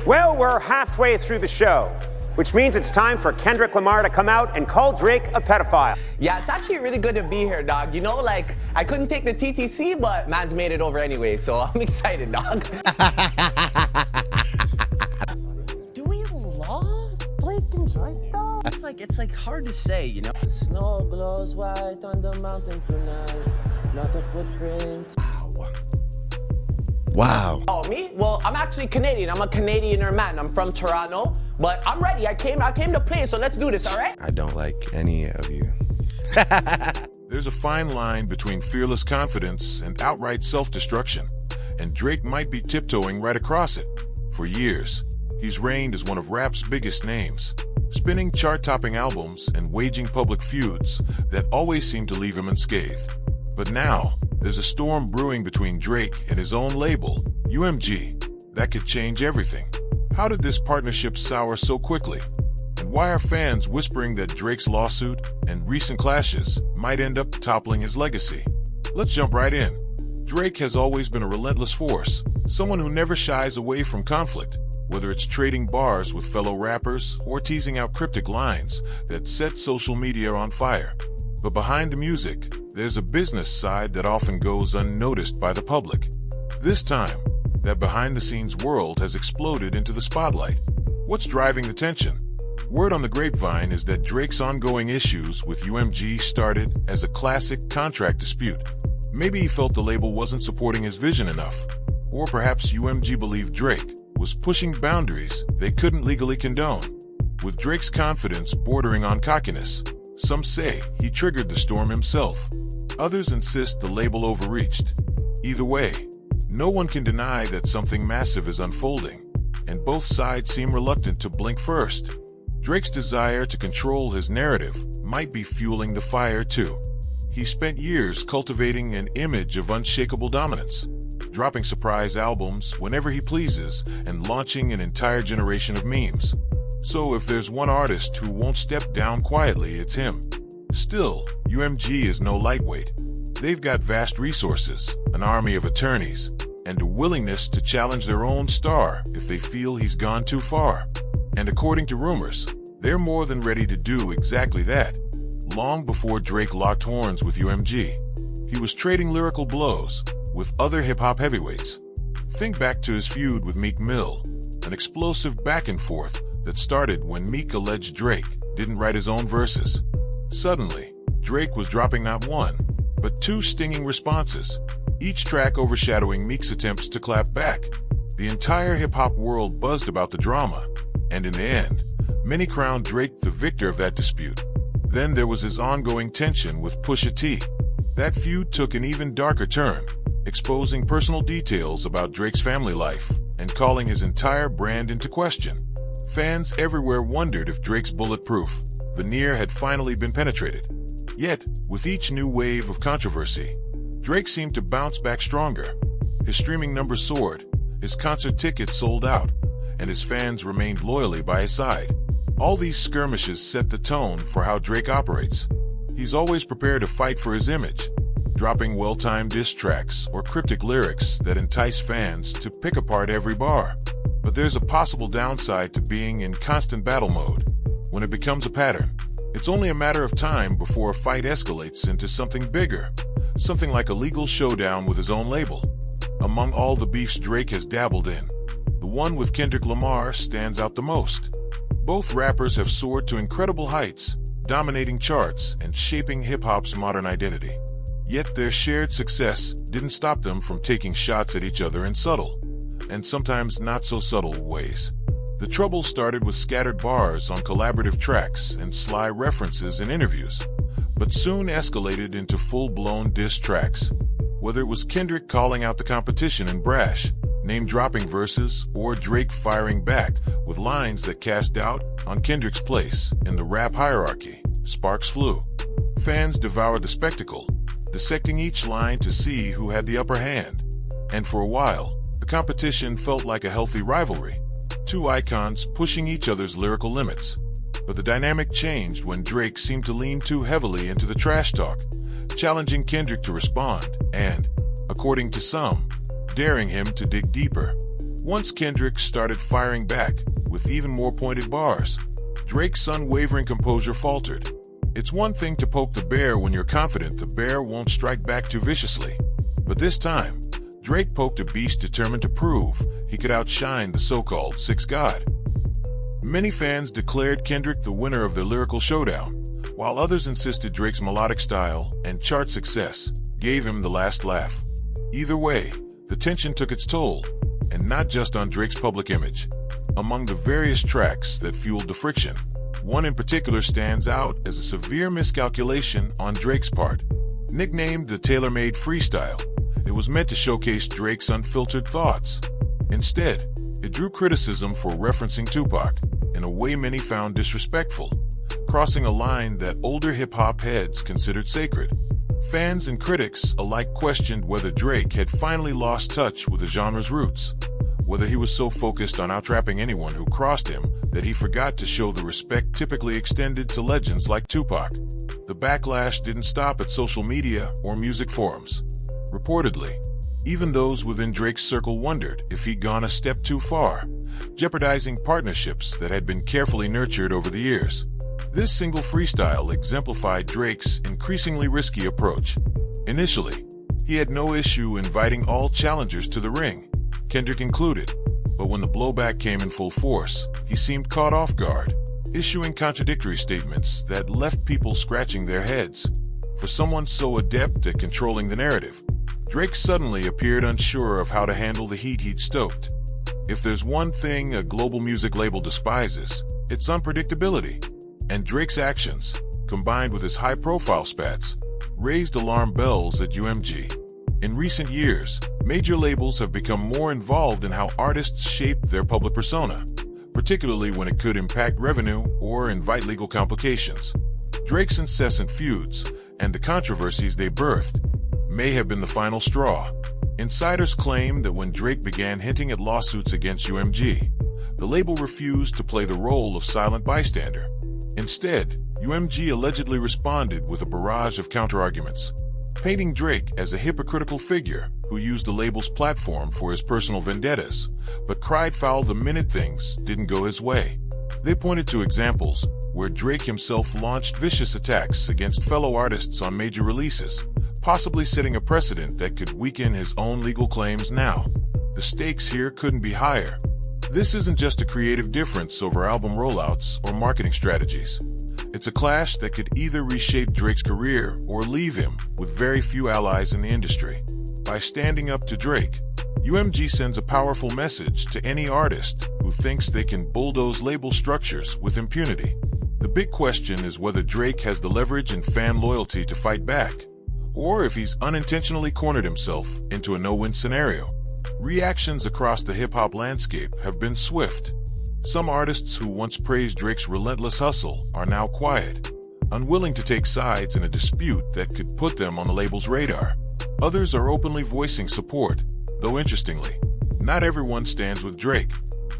Well, we're halfway through the show, which means it's time for Kendrick Lamar to come out and call Drake a pedophile. Yeah, it's actually really good to be here, dog. You know, like, I couldn't take the TTC, but man's made it over anyway, so I'm excited, dog. Do we love Blake and Drake, though? It's like hard to say, you know? The snow glows white on the mountain tonight, not a footprint. Wow. Oh, me? Well, I'm actually Canadian. I'm a Canadianer man. I'm from Toronto, but I'm ready. I came to play, so let's do this, all right? I don't like any of you. There's a fine line between fearless confidence and outright self-destruction, and Drake might be tiptoeing right across it. For years, he's reigned as one of rap's biggest names, spinning chart-topping albums and waging public feuds that always seem to leave him unscathed. But now, there's a storm brewing between Drake and his own label, UMG, that could change everything. How did this partnership sour so quickly? And why are fans whispering that Drake's lawsuit and recent clashes might end up toppling his legacy? Let's jump right in. Drake has always been a relentless force, someone who never shies away from conflict, whether it's trading bars with fellow rappers or teasing out cryptic lines that set social media on fire. But behind the music, there's a business side that often goes unnoticed by the public. This time, that behind-the-scenes world has exploded into the spotlight. What's driving the tension? Word on the grapevine is that Drake's ongoing issues with UMG started as a classic contract dispute. Maybe he felt the label wasn't supporting his vision enough, or perhaps UMG believed Drake was pushing boundaries they couldn't legally condone. With Drake's confidence bordering on cockiness, some say he triggered the storm himself. Others insist the label overreached. Either way, no one can deny that something massive is unfolding, and both sides seem reluctant to blink first. Drake's desire to control his narrative might be fueling the fire too. He spent years cultivating an image of unshakable dominance, dropping surprise albums whenever he pleases and launching an entire generation of memes. So if there's one artist who won't step down quietly, it's him. Still, UMG is no lightweight. They've got vast resources, an army of attorneys, and a willingness to challenge their own star if they feel he's gone too far. And according to rumors, they're more than ready to do exactly that. Long before Drake locked horns with UMG, he was trading lyrical blows with other hip-hop heavyweights. Think back to his feud with Meek Mill, an explosive back and forth that started when Meek alleged Drake didn't write his own verses. Suddenly, Drake was dropping not one, but two stinging responses, each track overshadowing Meek's attempts to clap back. The entire hip-hop world buzzed about the drama, and in the end, many crowned Drake the victor of that dispute. Then there was his ongoing tension with Pusha T. That feud took an even darker turn, exposing personal details about Drake's family life and calling his entire brand into question. Fans everywhere wondered if Drake's bulletproof veneer had finally been penetrated. Yet, with each new wave of controversy, Drake seemed to bounce back stronger. His streaming numbers soared, his concert tickets sold out, and his fans remained loyally by his side. All these skirmishes set the tone for how Drake operates. He's always prepared to fight for his image, dropping well-timed diss tracks or cryptic lyrics that entice fans to pick apart every bar. But there's a possible downside to being in constant battle mode. When it becomes a pattern, it's only a matter of time before a fight escalates into something bigger, something like a legal showdown with his own label. Among all the beefs Drake has dabbled in, the one with Kendrick Lamar stands out the most. Both rappers have soared to incredible heights, dominating charts and shaping hip-hop's modern identity. Yet their shared success didn't stop them from taking shots at each other in subtle, and sometimes not so subtle ways. The trouble started with scattered bars on collaborative tracks and sly references in interviews, but soon escalated into full-blown diss tracks. Whether it was Kendrick calling out the competition in brash, name-dropping verses, or Drake firing back with lines that cast doubt on Kendrick's place in the rap hierarchy, sparks flew. Fans devoured the spectacle, dissecting each line to see who had the upper hand. And for a while, the competition felt like a healthy rivalry, two icons pushing each other's lyrical limits. But the dynamic changed when Drake seemed to lean too heavily into the trash talk, challenging Kendrick to respond and, according to some, daring him to dig deeper. Once Kendrick started firing back with even more pointed bars, Drake's unwavering composure faltered. It's one thing to poke the bear when you're confident the bear won't strike back too viciously. But this time, Drake poked a beast determined to prove he could outshine the so-called Sixth God. Many fans declared Kendrick the winner of their lyrical showdown, while others insisted Drake's melodic style and chart success gave him the last laugh. Either way, the tension took its toll, and not just on Drake's public image. Among the various tracks that fueled the friction, one in particular stands out as a severe miscalculation on Drake's part. Nicknamed the tailor-made freestyle, it was meant to showcase Drake's unfiltered thoughts. Instead, it drew criticism for referencing Tupac in a way many found disrespectful, crossing a line that older hip-hop heads considered sacred. Fans and critics alike questioned whether Drake had finally lost touch with the genre's roots, whether he was so focused on out-rapping anyone who crossed him that he forgot to show the respect typically extended to legends like Tupac. The backlash didn't stop at social media or music forums. Reportedly, even those within Drake's circle wondered if he'd gone a step too far, jeopardizing partnerships that had been carefully nurtured over the years. This single freestyle exemplified Drake's increasingly risky approach. Initially, he had no issue inviting all challengers to the ring, Kendrick included, but when the blowback came in full force, he seemed caught off guard, issuing contradictory statements that left people scratching their heads. For someone so adept at controlling the narrative, Drake suddenly appeared unsure of how to handle the heat he'd stoked. If there's one thing a global music label despises, it's unpredictability. And Drake's actions, combined with his high-profile spats, raised alarm bells at UMG. In recent years, major labels have become more involved in how artists shape their public persona, particularly when it could impact revenue or invite legal complications. Drake's incessant feuds and the controversies they birthed may have been the final straw. Insiders claim that when Drake began hinting at lawsuits against UMG, the label refused to play the role of silent bystander. Instead, UMG allegedly responded with a barrage of counterarguments, painting Drake as a hypocritical figure who used the label's platform for his personal vendettas, but cried foul the minute things didn't go his way. They pointed to examples where Drake himself launched vicious attacks against fellow artists on major releases, possibly setting a precedent that could weaken his own legal claims now. The stakes here couldn't be higher. This isn't just a creative difference over album rollouts or marketing strategies. It's a clash that could either reshape Drake's career or leave him with very few allies in the industry. By standing up to Drake, UMG sends a powerful message to any artist who thinks they can bulldoze label structures with impunity. The big question is whether Drake has the leverage and fan loyalty to fight back, or if he's unintentionally cornered himself into a no-win scenario. Reactions across the hip-hop landscape have been swift. Some artists who once praised Drake's relentless hustle are now quiet, unwilling to take sides in a dispute that could put them on the label's radar. Others are openly voicing support, though interestingly, not everyone stands with Drake.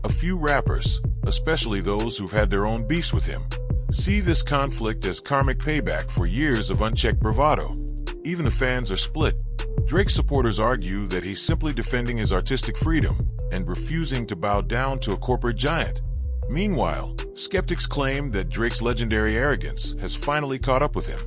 A few rappers, especially those who've had their own beefs with him, see this conflict as karmic payback for years of unchecked bravado. Even the fans are split. Drake's supporters argue that he's simply defending his artistic freedom and refusing to bow down to a corporate giant. Meanwhile, skeptics claim that Drake's legendary arrogance has finally caught up with him.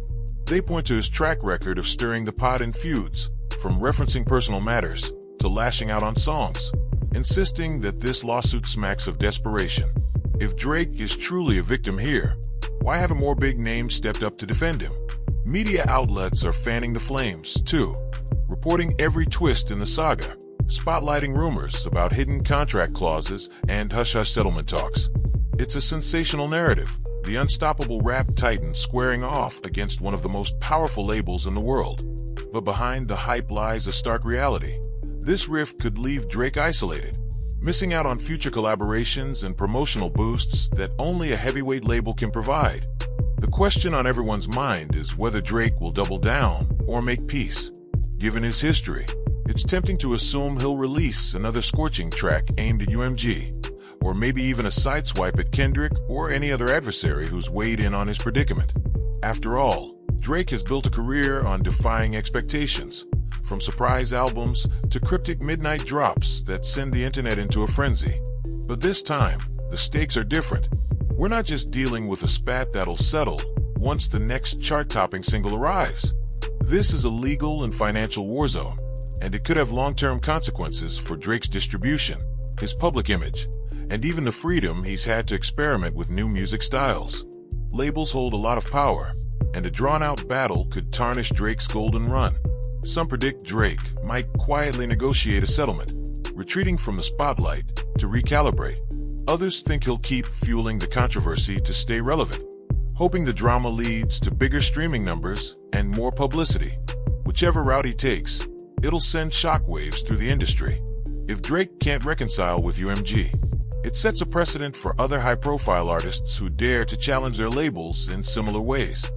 They point to his track record of stirring the pot in feuds, from referencing personal matters to lashing out on songs, insisting that this lawsuit smacks of desperation. If Drake is truly a victim here, why haven't more big names stepped up to defend him? Media outlets are fanning the flames, too, reporting every twist in the saga, spotlighting rumors about hidden contract clauses and hush-hush settlement talks. It's a sensational narrative, the unstoppable rap titan squaring off against one of the most powerful labels in the world. But behind the hype lies a stark reality. This rift could leave Drake isolated, missing out on future collaborations and promotional boosts that only a heavyweight label can provide. The question on everyone's mind is whether Drake will double down or make peace. Given his history, it's tempting to assume he'll release another scorching track aimed at UMG, or maybe even a sideswipe at Kendrick or any other adversary who's weighed in on his predicament. After all, Drake has built a career on defying expectations, from surprise albums to cryptic midnight drops that send the internet into a frenzy. But this time, the stakes are different. We're not just dealing with a spat that'll settle once the next chart-topping single arrives. This is a legal and financial war zone, and it could have long-term consequences for Drake's distribution, his public image, and even the freedom he's had to experiment with new music styles. Labels hold a lot of power, and a drawn-out battle could tarnish Drake's golden run. Some predict Drake might quietly negotiate a settlement, retreating from the spotlight to recalibrate. Others think he'll keep fueling the controversy to stay relevant, hoping the drama leads to bigger streaming numbers and more publicity. Whichever route he takes, it'll send shockwaves through the industry. If Drake can't reconcile with UMG, it sets a precedent for other high-profile artists who dare to challenge their labels in similar ways.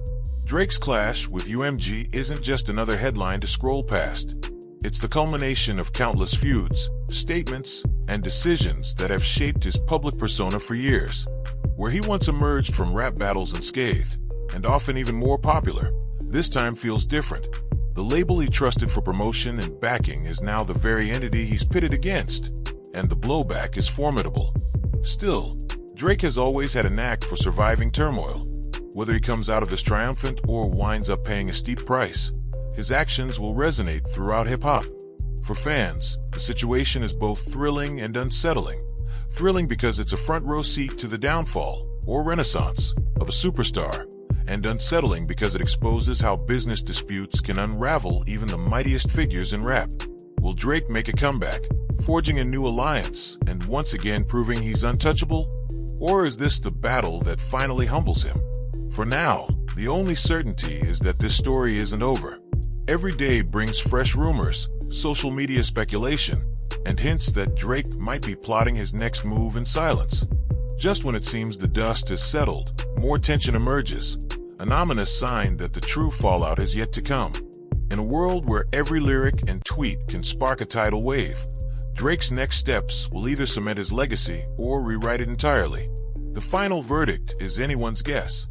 Drake's clash with UMG isn't just another headline to scroll past. It's the culmination of countless feuds, statements, and decisions that have shaped his public persona for years. Where he once emerged from rap battles unscathed, and often even more popular, this time feels different. The label he trusted for promotion and backing is now the very entity he's pitted against, and the blowback is formidable. Still, Drake has always had a knack for surviving turmoil. Whether he comes out of this triumphant or winds up paying a steep price, his actions will resonate throughout hip-hop. For fans, the situation is both thrilling and unsettling. Thrilling because it's a front-row seat to the downfall, or renaissance, of a superstar, and unsettling because it exposes how business disputes can unravel even the mightiest figures in rap. Will Drake make a comeback, forging a new alliance and once again proving he's untouchable? Or is this the battle that finally humbles him? For now, the only certainty is that this story isn't over. Every day brings fresh rumors, social media speculation, and hints that Drake might be plotting his next move in silence. Just when it seems the dust has settled, more tension emerges, an ominous sign that the true fallout has yet to come. In a world where every lyric and tweet can spark a tidal wave, Drake's next steps will either cement his legacy or rewrite it entirely. The final verdict is anyone's guess.